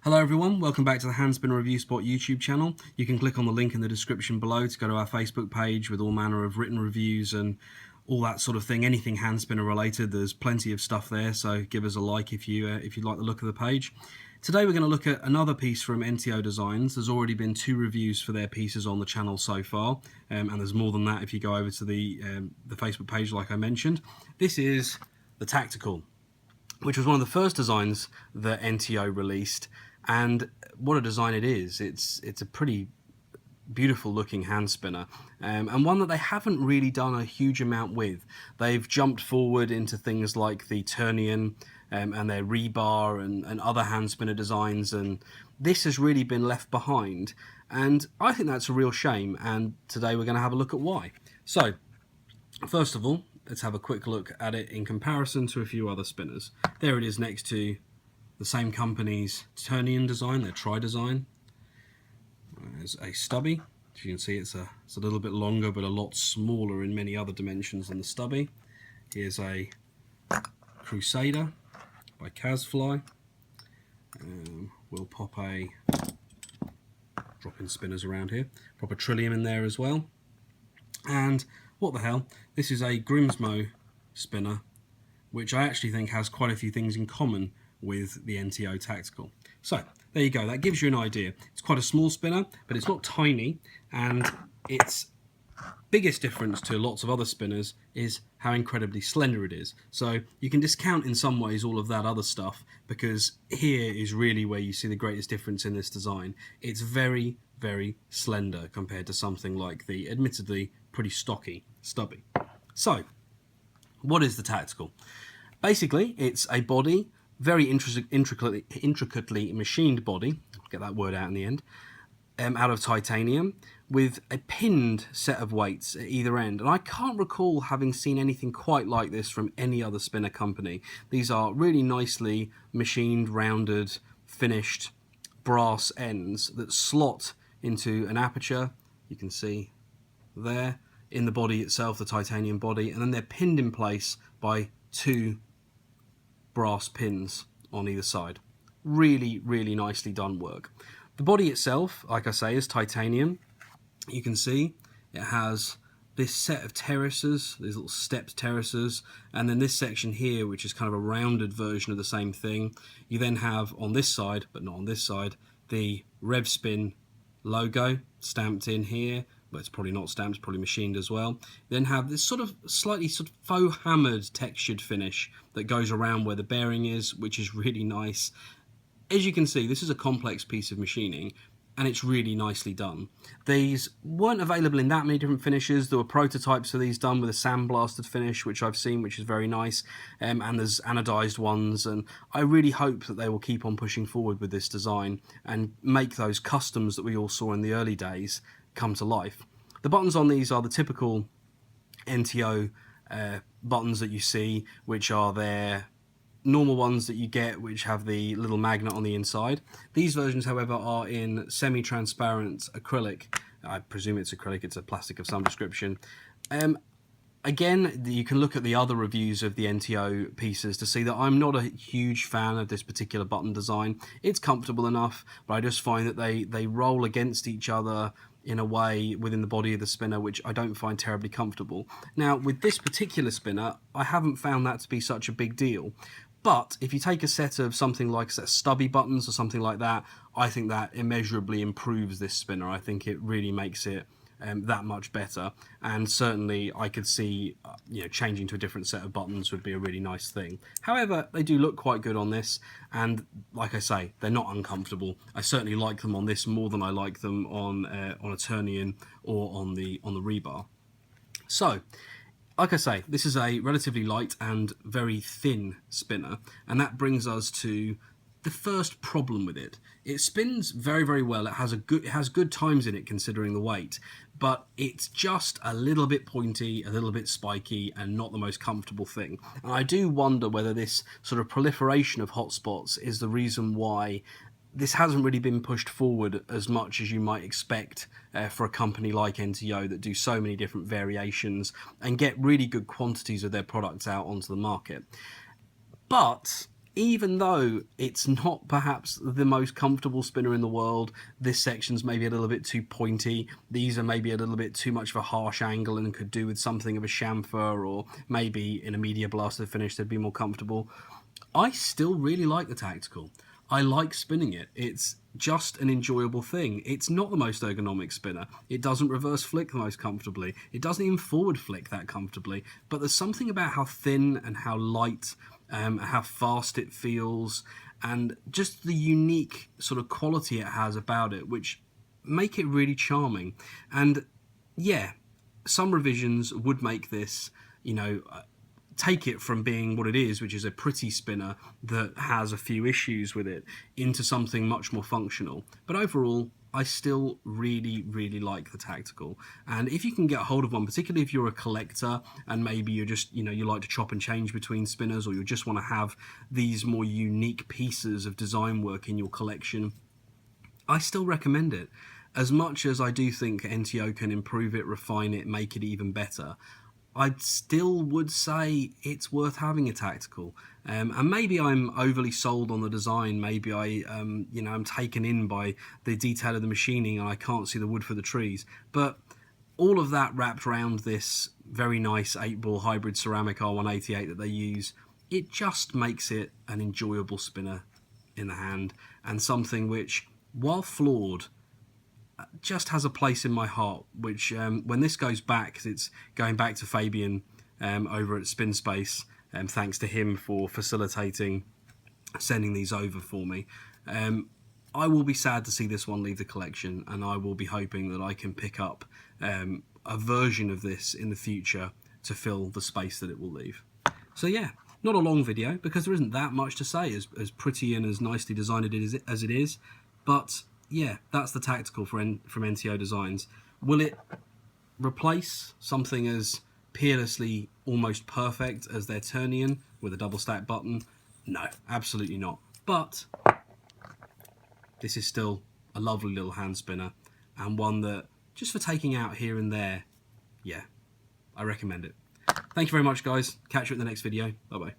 Hello everyone, welcome back to the Hand Spinner Review Spot YouTube channel. You can click on the link in the description below to go to our Facebook page with all manner of written reviews and all that sort of thing, anything hand spinner related. There's plenty of stuff there, so give us a like if you like the look of the page. Today we're going to look at another piece from NTO Designs. There's already been 2 reviews for their pieces on the channel so far, and there's more than that if you go over to the Facebook page like I mentioned. This is the Tactical, which was one of the first designs that NTO released, and what a design it is. It's a pretty beautiful looking hand spinner, and one that they haven't really done a huge amount with. They've jumped forward into things like the Turnian and their rebar and other hand spinner designs, and this has really been left behind, and I think that's a real shame, and today we're going to have a look at why. So first of all, let's have a quick look at it in comparison to a few other spinners. There it is next to the same company's Turnian design, their Tri design. There's a stubby. As you can see, it's a little bit longer but a lot smaller in many other dimensions than the stubby. Here's a Crusader by Casfly. We'll pop a drop in spinners around here. Pop a Trillium in there as well. And what the hell, this is a Grimsmo spinner, which I actually think has quite a few things in common with the NTO Tactical. So there you go, that gives you an idea. It's quite a small spinner, but it's not tiny, and its biggest difference to lots of other spinners is how incredibly slender it is. So you can discount in some ways all of that other stuff, because here is really where you see the greatest difference in this design. It's very, very slender compared to something like the admittedly pretty stocky stubby. So what is the Tactical? Basically, it's a body, very intricately machined body, get that word out in the end, out of titanium, with a pinned set of weights at either end. And I can't recall having seen anything quite like this from any other spinner company. These are really nicely machined, rounded, finished brass ends that slot into an aperture. You can see there in the body itself, the titanium body, and then they're pinned in place by 2 brass pins on either side. Really, really nicely done work. The body itself, like I say, is titanium. You can see it has this set of terraces, these little stepped terraces, and then this section here, which is kind of a rounded version of the same thing. You then have on this side, but not on this side, the RevSpin logo stamped in here, but it's probably not stamped, it's probably machined as well. Then have this slightly faux hammered textured finish that goes around where the bearing is, which is really nice. As you can see, this is a complex piece of machining, and it's really nicely done. These weren't available in that many different finishes. There were prototypes of these done with a sandblasted finish, which I've seen, which is very nice, and there's anodized ones, and I really hope that they will keep on pushing forward with this design and make those customs that we all saw in the early days come to life. The buttons on these are the typical NTO buttons that you see, which are their normal ones that you get, which have the little magnet on the inside. These versions, however, are in semi-transparent acrylic. I presume it's acrylic, it's a plastic of some description. Again, you can look at the other reviews of the NTO pieces to see that I'm not a huge fan of this particular button design. It's comfortable enough, but I just find that they roll against each other in a way within the body of the spinner which I don't find terribly comfortable. Now, with this particular spinner, I haven't found that to be such a big deal. But if you take a set of something like stubby buttons or something like that, I think that immeasurably improves this spinner. I think it really makes it that much better, and certainly I could see changing to a different set of buttons would be a really nice thing. However, they do look quite good on this, and like I say, they're not uncomfortable. I certainly like them on this more than I like them on a Turnian or on the rebar. So, like I say, this is a relatively light and very thin spinner, and that brings us to the first problem with it. It spins very, very well. It has good times in it considering the weight, but it's just a little bit pointy, a little bit spiky, and not the most comfortable thing. And I do wonder whether this sort of proliferation of hotspots is the reason why this hasn't really been pushed forward as much as you might expect for a company like NTO that do so many different variations and get really good quantities of their products out onto the market. But even though it's not perhaps the most comfortable spinner in the world, this section's maybe a little bit too pointy, these are maybe a little bit too much of a harsh angle and could do with something of a chamfer, or maybe in a media blaster finish they'd be more comfortable, I still really like the Tactical. I like spinning it. It's just an enjoyable thing. It's not the most ergonomic spinner. It doesn't reverse flick the most comfortably. It doesn't even forward flick that comfortably. But there's something about how thin and how light, how fast it feels, and just the unique sort of quality it has about it, which make it really charming. And yeah, some revisions would make this, you know, take it from being what it is, which is a pretty spinner that has a few issues with it, into something much more functional. But overall, I still really, really like the Tactical. And if you can get hold of one, particularly if you're a collector and maybe you're just, you know, you like to chop and change between spinners, or you just want to have these more unique pieces of design work in your collection, I still recommend it. As much as I do think NTO can improve it, refine it, make it even better, I still would say it's worth having a Tactical. And maybe I'm overly sold on the design. Maybe I'm taken in by the detail of the machining and I can't see the wood for the trees. But all of that wrapped around this very nice 8-ball hybrid ceramic R188 that they use, it just makes it an enjoyable spinner in the hand, and something which, while flawed, just has a place in my heart, which when this goes back, 'cause it's going back to Fabian over at Spin Space, thanks to him for facilitating sending these over for me, I will be sad to see this one leave the collection, and I will be hoping that I can pick up a version of this in the future to fill the space that it will leave. So yeah, not a long video because there isn't that much to say, as pretty and as nicely designed as it is, but yeah, that's the Tactical from NTO Designs. Will it replace something as peerlessly almost perfect as their Turnian with a double stack button? No, absolutely not. But this is still a lovely little hand spinner, and one that, just for taking out here and there, yeah, I recommend it. Thank you very much, guys. Catch you at the next video. Bye-bye.